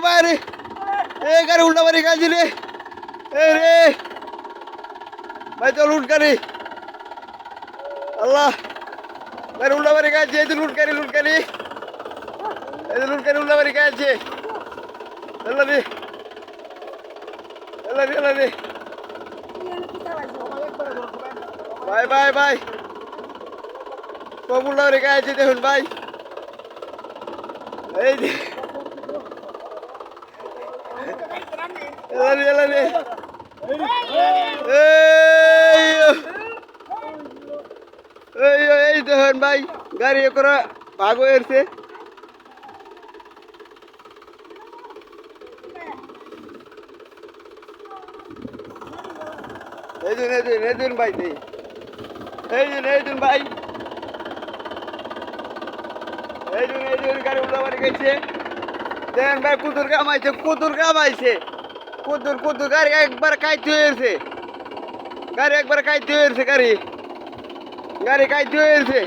বাইরে গাড়ি উল্টা বাড়ি কাজি রে রে ভাই তো লুটকারি আল্লাহ গাড়ি উল্টা বাড়ি কাজছে এই তো লুটকারি এই তো লুটকারি উল্টা বাড়ি কাজছে এলারি ভাই সব উল্টা বাড়ি কাজছে দেখুন ভাই এই যে এলারি এই দেখুন ভাই গাড়ি করে ভাগ হয়েছে এই দিন ভাই এই দিন ভাই এই দিন গাড়ি উল্টা বাড়ি গেছে দেখেন ভাই কুতুর কামাইছে কুতুর গাড়ি একবার কাইতে হয়েছে গাড়ি কাইতে হয়েছে